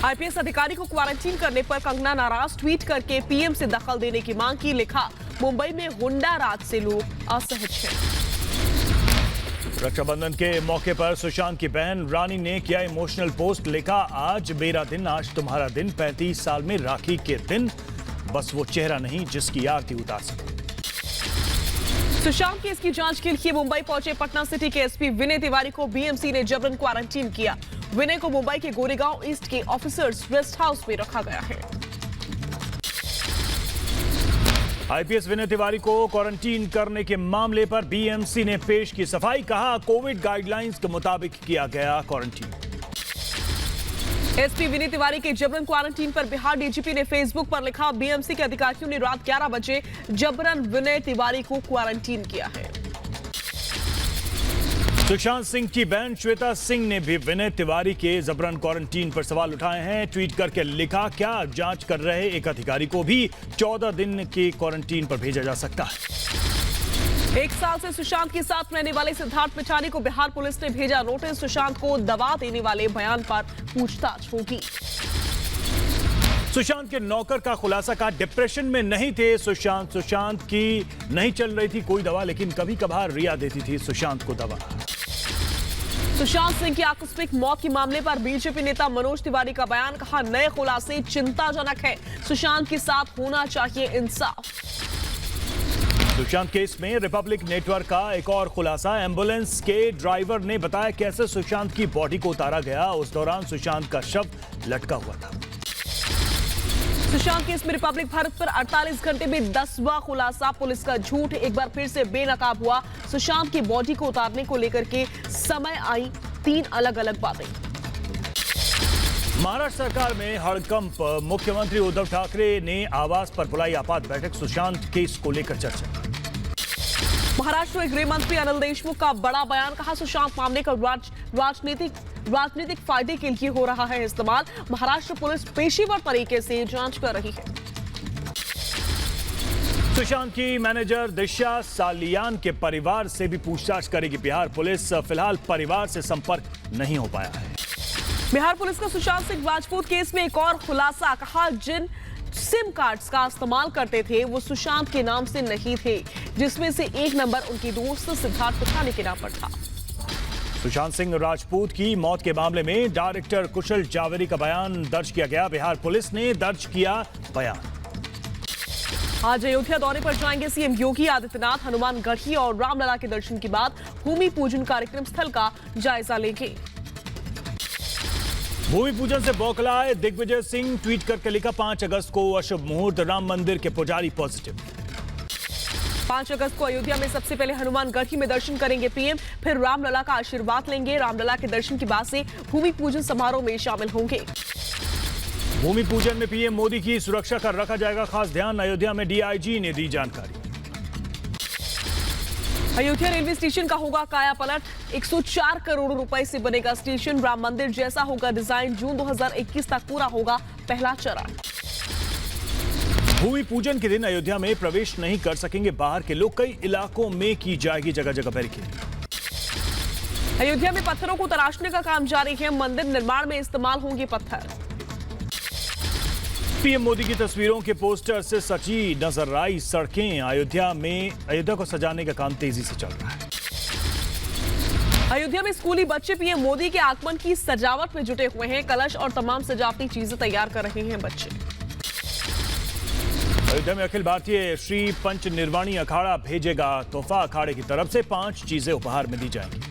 IPS अधिकारी को quarantine करने पर कंगना नाराज, ट्वीट करके पीएम से दखल देने की मांग की। लिखा, मुंबई में हुंडा राज से लोग असहज हैं। रक्षाबंधन के मौके पर सुशांत की बहन रानी ने किया इमोशनल पोस्ट। लिखा, आज मेरा दिन, आज तुम्हारा दिन, 35 साल में राखी के दिन, बस वो चेहरा नहीं जिसकी आरती उतार सके। सुशांत केस की जांच के लिए मुंबई पहुंचे पटना सिटी के एसपी विनय तिवारी को बीएमसी ने जबरन क्वारंटीन किया। विनय को मुंबई के गोरेगांव ईस्ट के ऑफिसर्स रेस्ट हाउस में रखा गया है। आईपीएस विनय तिवारी को क्वारंटीन करने के मामले पर बीएमसी ने पेश की सफाई। कहा, कोविड गाइडलाइंस के मुताबिक किया गया क्वारंटीन। एसपी विनय तिवारी के जबरन क्वारंटीन पर बिहार डीजीपी ने फेसबुक पर लिखा, बीएमसी के अधिकारियों ने रात 11 बजे जबरन विनय तिवारी को क्वारंटीन किया है। सुशांत सिंह की बहन श्वेता सिंह ने भी विनय तिवारी के जबरन क्वारंटीन पर सवाल उठाए हैं। ट्वीट करके लिखा, क्या जांच कर रहे एक अधिकारी को भी 14 दिन की क्वारंटीन पर भेजा जा सकता है। 1 साल से सुशांत के साथ रहने वाले सिद्धार्थ पिठानी को बिहार पुलिस ने भेजा नोटिस। सुशांत को दवा देने वाले बयान पर पूछताछ होगी। सुशांत के नौकर का खुलासा, का डिप्रेशन में नहीं थे सुशांत की नहीं चल रही थी कोई दवा, लेकिन कभी कभार रिया देती थी सुशांत को दवा। सुशांत सिंह की आकस्मिक मौत के मामले पर बीजेपी नेता मनोज तिवारी का बयान। कहा, नए खुलासे चिंताजनक है, सुशांत के साथ होना चाहिए इंसाफ। सुशांत केस में रिपब्लिक नेटवर्क का एक और खुलासा। एम्बुलेंस के ड्राइवर ने बताया कैसे सुशांत की बॉडी को उतारा गया, उस दौरान सुशांत का शव लटका हुआ था। सुशांत केस में रिपब्लिक भारत पर 48 घंटे में 10वां खुलासा। पुलिस का झूठ एक बार फिर से बेनकाब हुआ। सुशांत की बॉडी को उतारने को लेकर के समय आई 3 अलग अलग बातें। महाराष्ट्र सरकार में हड़कंप। मुख्यमंत्री उद्धव ठाकरे ने आवास पर बुलाई आपात बैठक। सुशांत केस को लेकर चर्चा। महाराष्ट्र के गृह मंत्री अनिल देशमुख का बड़ा बयान। कहा, सुशांत मामले का राजनीतिक फायदे के लिए हो रहा है इस्तेमाल। महाराष्ट्र पुलिस पेशेवर तरीके से जांच कर रही है। सुशांत की मैनेजर दिशा सालियान के परिवार से भी पूछताछ करेगी बिहार पुलिस। फिलहाल परिवार से संपर्क नहीं हो पाया है। बिहार पुलिस का सुशांत सिंह राजपूत केस में एक और खुलासा। कहा, जिन सिम कार्ड्स का इस्तेमाल करते थे वो सुशांत के नाम से नहीं थे, जिसमें से एक नंबर उनकी दोस्त सिद्धार्थ पिठानी के नाम पर था। सुशांत सिंह राजपूत की मौत के मामले में डायरेक्टर कुशल जावेरी का बयान दर्ज किया गया। बिहार पुलिस ने दर्ज किया बयान। आज अयोध्या दौरे पर जाएंगे सीएम योगी आदित्यनाथ। हनुमानगढ़ी और रामलला के दर्शन के बाद भूमि पूजन कार्यक्रम स्थल का जायजा लेंगे। भूमि पूजन से बौखलाए दिग्विजय सिंह। ट्वीट करके लिखा, 5 अगस्त को अशुभ मुहूर्त, राम मंदिर के पुजारी पॉजिटिव। 5 अगस्त को अयोध्या में सबसे पहले हनुमानगढ़ी में दर्शन करेंगे पीएम, फिर रामलला का आशीर्वाद लेंगे। रामलला के दर्शन के बाद से भूमि पूजन समारोह में शामिल होंगे। भूमि पूजन में पीएम मोदी की सुरक्षा का रखा जाएगा खास ध्यान। अयोध्या में डीआईजी ने दी जानकारी। अयोध्या रेलवे स्टेशन का होगा काया पलट। 104 करोड़ रुपए से बनेगा स्टेशन। राम मंदिर जैसा होगा डिजाइन। जून 2021 तक पूरा होगा पहला चरण। भूमि पूजन के दिन अयोध्या में प्रवेश नहीं कर सकेंगे बाहर के लोग। कई इलाकों में की जाएगी जगह जगह बैरिकेड। अयोध्या में पत्थरों को तराशने का काम जारी है। मंदिर निर्माण में इस्तेमाल होंगे पत्थर। पीएम मोदी की तस्वीरों के पोस्टर से सजी नजर आई सड़कें। अयोध्या को सजाने का काम तेजी से चल रहा है। अयोध्या में स्कूली बच्चे पीएम मोदी के आगमन की सजावट में जुटे हुए हैं। कलश और तमाम सजावटी चीजें तैयार कर रहे हैं बच्चे। अयोध्या में अखिल भारतीय श्री पंच निर्वाणी अखाड़ा भेजेगा तोहफा। अखाड़े की तरफ से 5 चीजें उपहार में दी जाएंगी।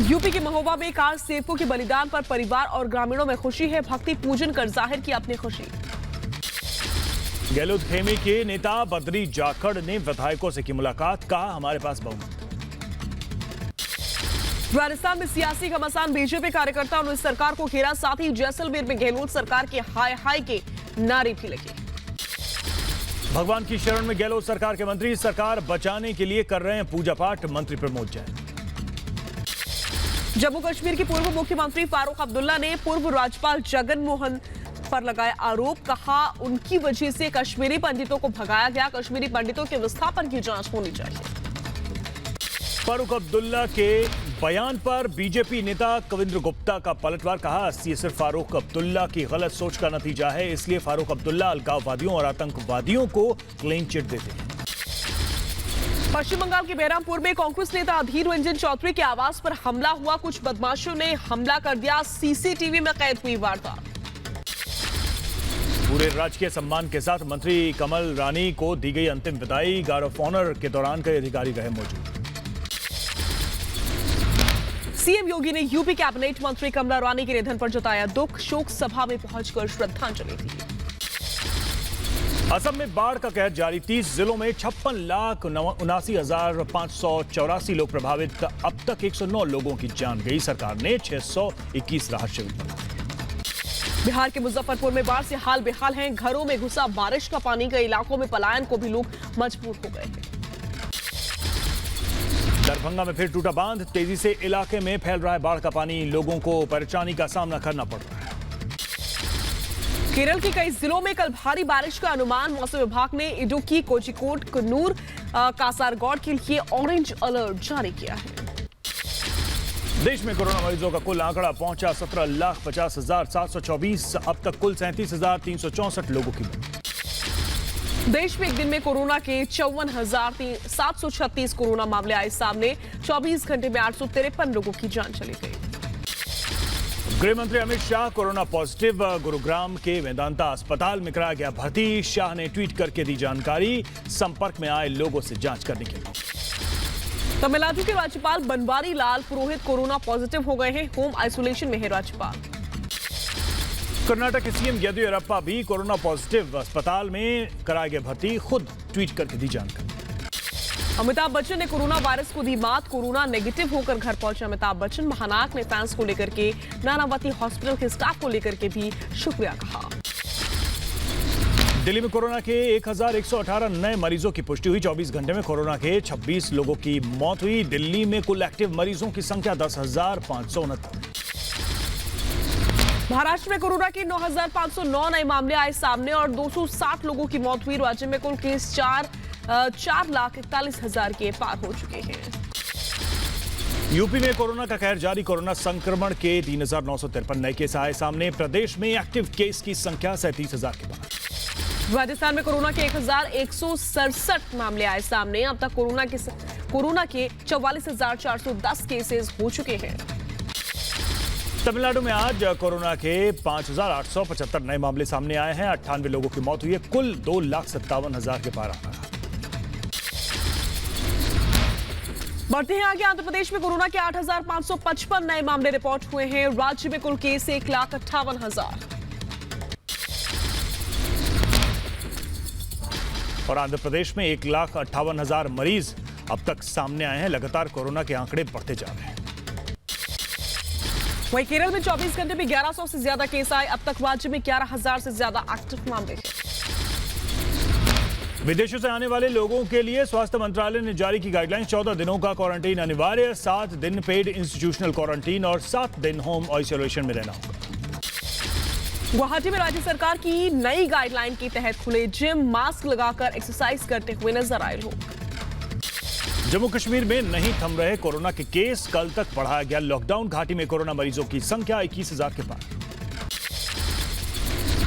यूपी के महोबा में कार सेवकों के बलिदान पर परिवार और ग्रामीणों में खुशी है। भक्ति पूजन कर जाहिर की अपनी खुशी। गहलोत खेमे के नेता बद्री जाखड़ ने विधायकों से की मुलाकात। कहा, हमारे पास बहुमत। राजस्थान में सियासी घमासान। बीजेपी कार्यकर्ताओं ने सरकार को घेरा। साथ ही जैसलमेर में गहलोत सरकार के हाय हाय के नारे भी लगे। भगवान की शरण में गहलोत सरकार के मंत्री। सरकार बचाने के लिए कर रहे हैं पूजा पाठ। मंत्री प्रमोद जैन। जम्मू कश्मीर के पूर्व मुख्यमंत्री फारूक अब्दुल्ला ने पूर्व राज्यपाल जगन मोहन पर लगाए आरोप। कहा, उनकी वजह से कश्मीरी पंडितों को भगाया गया। कश्मीरी पंडितों के विस्थापन की जांच होनी चाहिए। फारूक अब्दुल्ला के बयान पर बीजेपी नेता कविंद्र गुप्ता का पलटवार। कहा ये सिर्फ फारूक अब्दुल्ला की गलत सोच का नतीजा है, इसलिए फारूक अब्दुल्ला अलगाववादियों और आतंकवादियों को क्लीन चिट देते हैं। पश्चिम बंगाल के बहरामपुर में कांग्रेस नेता अधीर रंजन चौधरी के आवास पर हमला हुआ। कुछ बदमाशों ने हमला कर दिया। सीसीटीवी में कैद हुई वारदात। पूरे राजकीय सम्मान के साथ मंत्री कमल रानी को दी गई अंतिम विदाई। गार्ड ऑफ ऑनर के दौरान कई अधिकारी रहे मौजूद। सीएम योगी ने यूपी कैबिनेट मंत्री कमला रानी के निधन पर जताया दुख। शोक सभा में पहुंचकर श्रद्धांजलि दी। असम में बाढ़ का कहर जारी। 30 जिलों में 56,79,584 लोग प्रभावित। अब तक 109 लोगों की जान गई। सरकार ने 621 राहत शिविर बनाए। बिहार के मुजफ्फरपुर में बाढ़ से हाल बेहाल हैं। घरों में घुसा बारिश का पानी। कई इलाकों में पलायन को भी लोग मजबूर हो गए हैं। दरभंगा में फिर टूटा बांध। तेजी से इलाके में फैल रहा है बाढ़ का पानी। लोगों को परेशानी का सामना करना पड़ रहा है। केरल के कई जिलों में कल भारी बारिश का अनुमान। मौसम विभाग ने इडुक्की, कोझिकोड, कन्नूर, कासारगौड के लिए ऑरेंज अलर्ट जारी किया है। देश में कोरोना मरीजों का कुल आंकड़ा पहुंचा 17,50,724। अब तक कुल 37,364 लोगों की मौत। देश में एक दिन में कोरोना के 54,736 कोरोना मामले आए सामने। 24 घंटे में 853 लोगों की जान चली गई। गृह मंत्री अमित शाह कोरोना पॉजिटिव। गुरुग्राम के वेदांता अस्पताल में कराया गया भर्ती। शाह ने ट्वीट करके दी जानकारी। संपर्क में आए लोगों से जांच करने के लिए। तमिलनाडु के राज्यपाल बनवारी लाल पुरोहित कोरोना पॉजिटिव हो गए हैं। होम आइसोलेशन में है राज्यपाल। कर्नाटक के सीएम येदियुरप्पा भी कोरोना पॉजिटिव। अस्पताल में कराए गए भर्ती। खुद ट्वीट करके दी जानकारी। अमिताभ बच्चन ने कोरोना वायरस को दी मात। कोरोना नेगेटिव होकर घर पहुंचे अमिताभ बच्चन। महानायक ने फैंस को लेकर के नानावती हॉस्पिटल के स्टाफ को लेकर के भी शुक्रिया कहा। दिल्ली में कोरोना के 1,118 नए मरीजों की पुष्टि हुई। 24 घंटे में कोरोना के 26 लोगों की मौत हुई। दिल्ली में कुल एक्टिव मरीजों की संख्या 10,569। महाराष्ट्र में कोरोना के 9,509 नए मामले आए सामने और 260 लोगों की मौत हुई। राज्य में कुल केस 4,41,000 के पार हो चुके हैं। यूपी में कोरोना का कहर जारी। कोरोना संक्रमण के 3,953 नए केस आए सामने। प्रदेश में एक्टिव केस की संख्या 37,000 के पार। राजस्थान में कोरोना के 1,167 मामले आए सामने। अब तक कोरोना के 44,410 केसेस हो चुके हैं। तमिलनाडु में आज कोरोना के 5,875 नए मामले सामने आए हैं। 98 लोगों की मौत हुई है। कुल 2,57,000 के पार आ रहा है। बढ़ते हैं आगे। आंध्र प्रदेश में कोरोना के 8,555 नए मामले रिपोर्ट हुए हैं। राज्य में कुल केस 1,58,000। और आंध्र प्रदेश में 1,58,000 मरीज अब तक सामने आए हैं। लगातार कोरोना के आंकड़े बढ़ते जा रहे हैं। वहीं केरल में 24 घंटे में 1100 से ज्यादा केस आए। अब तक राज्य में 11,000 से ज्यादा एक्टिव मामले हैं। विदेशों से आने वाले लोगों के लिए स्वास्थ्य मंत्रालय ने जारी की गाइडलाइंस। 14 दिनों का क्वारंटीन अनिवार्य। 7 दिन पेड इंस्टीट्यूशनल क्वारंटीन और 7 दिन होम आइसोलेशन में रहना होगा। गुवाहाटी में राज्य सरकार की नई गाइडलाइन के तहत खुले जिम। मास्क लगाकर एक्सरसाइज करते हुए नजर आए लोग। जम्मू कश्मीर में नहीं थम रहे कोरोना के केस। कल तक बढ़ाया गया लॉकडाउन। घाटी में कोरोना मरीजों की संख्या 21,000 के पार।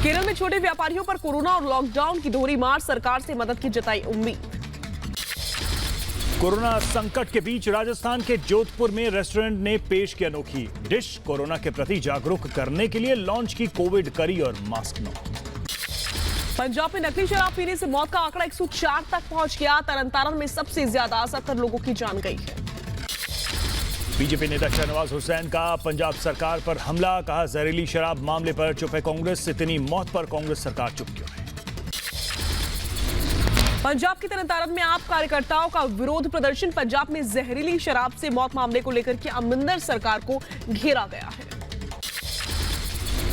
केरल में छोटे व्यापारियों पर कोरोना और लॉकडाउन की दोहरी मार। सरकार से मदद की जताई उम्मीद। कोरोना संकट के बीच राजस्थान के जोधपुर में रेस्टोरेंट ने पेश की अनोखी डिश। कोरोना के प्रति जागरूक करने के लिए लॉन्च की कोविड करी और मास्क नो। पंजाब में नकली शराब पीने से मौत का आंकड़ा 104 तक पहुंच गया। तरन में सबसे ज्यादा 70 लोगों की जान गई है। बीजेपी नेता शहनवाज हुसैन का पंजाब सरकार पर हमला। कहा जहरीली शराब मामले पर चुप है कांग्रेस। इतनी मौत पर कांग्रेस सरकार चुप क्यों है। पंजाब के तरन में आप कार्यकर्ताओं का विरोध प्रदर्शन। पंजाब में जहरीली शराब से मौत मामले को लेकर के अमरिंदर सरकार को घेरा गया है।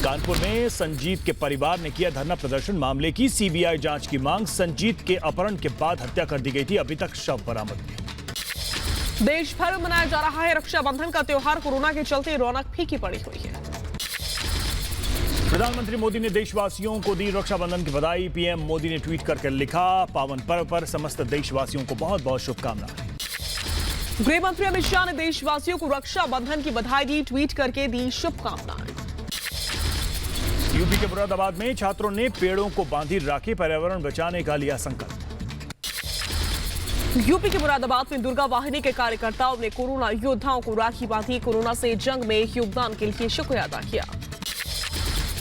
कानपुर में संजीत के परिवार ने किया धरना प्रदर्शन। मामले की सीबीआई जांच की मांग। संजीत के अपहरण के बाद हत्या कर दी गई थी। अभी तक शव बरामद नहीं। देश भर में मनाया जा रहा है रक्षाबंधन का त्योहार। कोरोना के चलते रौनक फीकी पड़ी हुई है। प्रधानमंत्री मोदी ने देशवासियों को दी रक्षाबंधन की बधाई। पीएम मोदी ने ट्वीट करके लिखा, पावन पर्व पर समस्त देशवासियों को बहुत बहुत शुभकामनाएं। गृह मंत्री अमित शाह ने देशवासियों को रक्षा बंधन की बधाई दी, ट्वीट करके दी शुभकामनाएं। यूपी के मुरादाबाद में छात्रों ने पेड़ों को बांधी राखी, पर्यावरण बचाने का लिया संकल्प। यूपी के मुरादाबाद में दुर्गा वाहिनी के कार्यकर्ताओं ने कोरोना योद्धाओं को राखी बांधी, कोरोना से जंग में योगदान के लिए शुक्रिया अदा किया।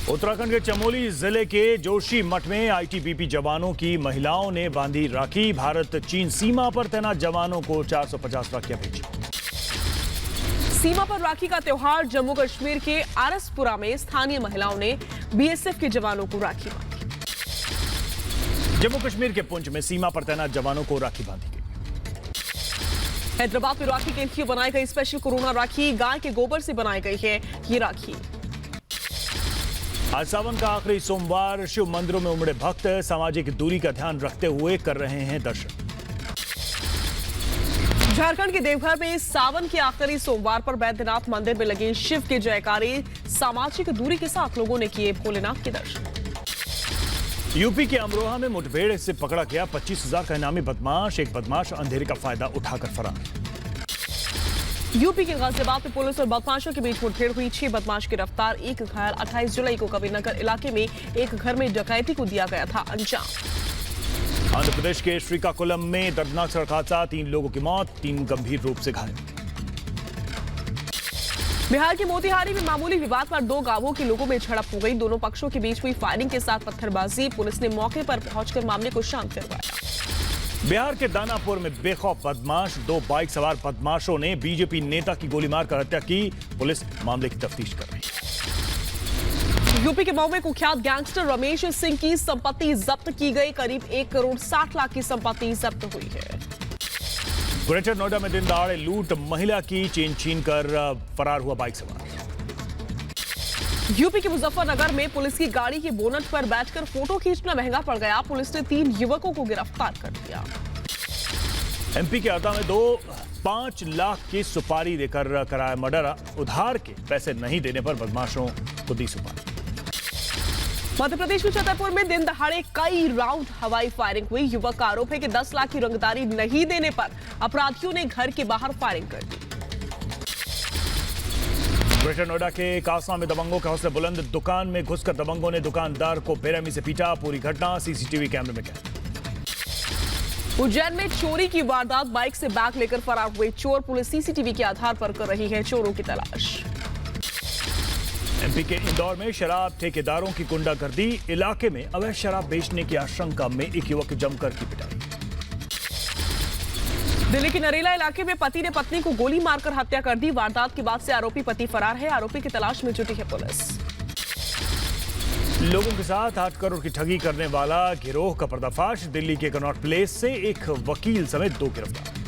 उत्तराखंड के चमोली जिले के जोशी मठ में आईटीबीपी जवानों की महिलाओं ने बांधी राखी, भारत चीन सीमा पर तैनात जवानों को 450 राखियां भेजी। सीमा पर राखी का त्योहार, जम्मू कश्मीर के आरसपुरा में स्थानीय महिलाओं ने बीएसएफ के जवानों को राखी बांधी। जम्मू कश्मीर के पुंछ में सीमा पर तैनात जवानों को राखी बांधी गई। हैदराबाद में राखी के लिए बनाई गई स्पेशल कोरोना राखी, गाय के गोबर से बनाई गई है ये राखी। आज सावन का आखिरी सोमवार, शिव मंदिरों में उमड़े भक्त सामाजिक दूरी का ध्यान रखते हुए कर रहे हैं दर्शन। झारखंड के देवघर में सावन के आखिरी सोमवार पर बैद्यनाथ मंदिर में लगे शिव के जयकारे, सामाजिक दूरी के साथ लोगों ने किए भोलेनाथ के दर्शन। यूपी के अमरोहा में मुठभेड़ से पकड़ा गया 25,000 का इनामी बदमाश, एक बदमाश अंधेरे का फायदा उठाकर फरार। यूपी के गाजियाबाद में पुलिस और बदमाशों के बीच मुठभेड़ हुई, 6 बदमाश गिरफ्तार, एक घायल। 28 जुलाई को कबीरनगर इलाके में एक घर में डकैती को दिया गया था अंजाम। आंध्र प्रदेश के श्रीकाकुलम में दर्दनाक सड़क हादसा, 3 लोगों की मौत, 3 गंभीर रूप से घायल। बिहार के मोतिहारी में मामूली विवाद पर 2 गांवों के लोगों में झड़प हो गई, दोनों पक्षों के बीच हुई फायरिंग के साथ पत्थरबाजी, पुलिस ने मौके पर पहुंचकर मामले को शांत करवाया। बिहार के दानापुर में बेखौफ बदमाश, 2 बाइक सवार बदमाशों ने बीजेपी नेता की गोली मारकर हत्या की, पुलिस मामले की तफ्तीश कर रही है। यूपी के मऊ में कुख्यात गैंगस्टर रमेश सिंह की संपत्ति जब्त की गई, करीब 1 करोड़ 60 लाख की संपत्ति जब्त हुई है। ग्रेटर नोएडा में दिन दहाड़े लूट, महिला की चेन छीनकर फरार हुआ बाइक सवार। यूपी के मुजफ्फरनगर में पुलिस की गाड़ी के बोनट पर बैठकर फोटो खींचना महंगा पड़ गया, पुलिस ने 3 युवकों को गिरफ्तार कर लिया। एमपी के हरदा में 5 लाख की सुपारी देकर कराया मर्डर, उधार के पैसे नहीं देने पर बदमाशों को दी सुपारी। मध्य प्रदेश के छतरपुर में दिन दहाड़े कई राउंड हवाई फायरिंग हुई, युवक का आरोप है कि 10 लाख की रंगदारी नहीं देने पर अपराधियों ने घर के बाहर फायरिंग कर दी। ग्रेटर नोएडा के कासना में दबंगों के हौसले बुलंद, दुकान में घुसकर दबंगों ने दुकानदार को बेरहमी से पीटा, पूरी घटना सीसीटीवी कैमरे में कैद। उज्जैन में चोरी की वारदात, बाइक से बैग लेकर फरार हुए चोर, पुलिस सीसीटीवी के आधार पर कर रही है चोरों की तलाश। एमपी के इंदौर में शराब ठेकेदारों की गुंडागर्दी, इलाके में अवैध शराब बेचने की आशंका में एक युवक की जमकर की पिटाई। दिल्ली के नरेला इलाके में पति ने पत्नी को गोली मारकर हत्या कर दी, वारदात के बाद से आरोपी पति फरार है, आरोपी की तलाश में जुटी है पुलिस। लोगों के साथ 8 करोड़ की ठगी करने वाला गिरोह का पर्दाफाश, दिल्ली के कनॉट प्लेस से एक वकील समेत 2 गिरफ्तार।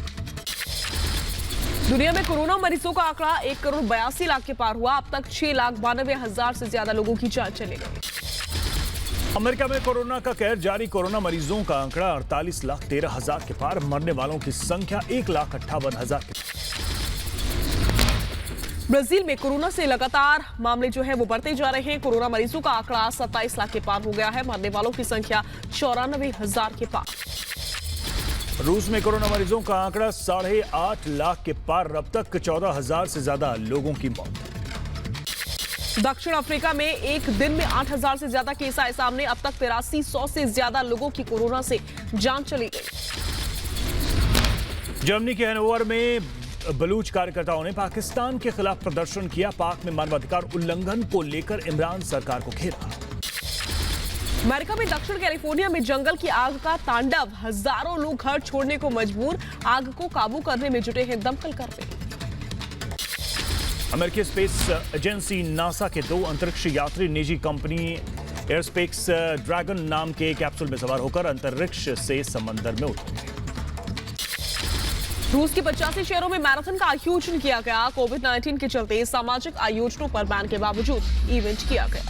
दुनिया में कोरोना मरीजों का आंकड़ा 1 करोड़ 82 लाख के पार हुआ, अब तक 6,92,000 से ज्यादा लोगों की जान चली गई। अमेरिका में कोरोना का कहर जारी, कोरोना मरीजों का आंकड़ा 48,13,000 के पार, मरने वालों की संख्या 1,58,000 के पार। ब्राजील में कोरोना से लगातार मामले जो है वो बढ़ते जा रहे हैं, कोरोना मरीजों का आंकड़ा 27 लाख के पार हो गया है, मरने वालों की संख्या 94,000 के पार। रूस में कोरोना मरीजों का आंकड़ा 8.5 लाख के पार, अब तक 14,000 से ज्यादा लोगों की मौत। दक्षिण अफ्रीका में एक दिन में 8,000 से ज्यादा केस आए सामने, अब तक 8300 से ज्यादा लोगों की कोरोना से जान चली गई। जर्मनी के हैनोवर में बलूच कार्यकर्ताओं ने पाकिस्तान के खिलाफ प्रदर्शन किया, पाक में मानवाधिकार उल्लंघन को लेकर इमरान सरकार को घेरा। अमेरिका में दक्षिण कैलिफोर्निया में जंगल की आग का तांडव, हजारों लोग घर छोड़ने को मजबूर, आग को काबू करने में जुटे हैं दमकल कर्मी। अमेरिकी स्पेस एजेंसी नासा के 2 अंतरिक्ष यात्री निजी कंपनी एयरस्पेस ड्रैगन नाम के कैप्सूल में सवार होकर अंतरिक्ष से समंदर में उतरे। रूस के 85 शहरों में मैराथन का आयोजन किया गया, कोविड-19 के चलते सामाजिक आयोजनों पर बैन के बावजूद इवेंट किया गया।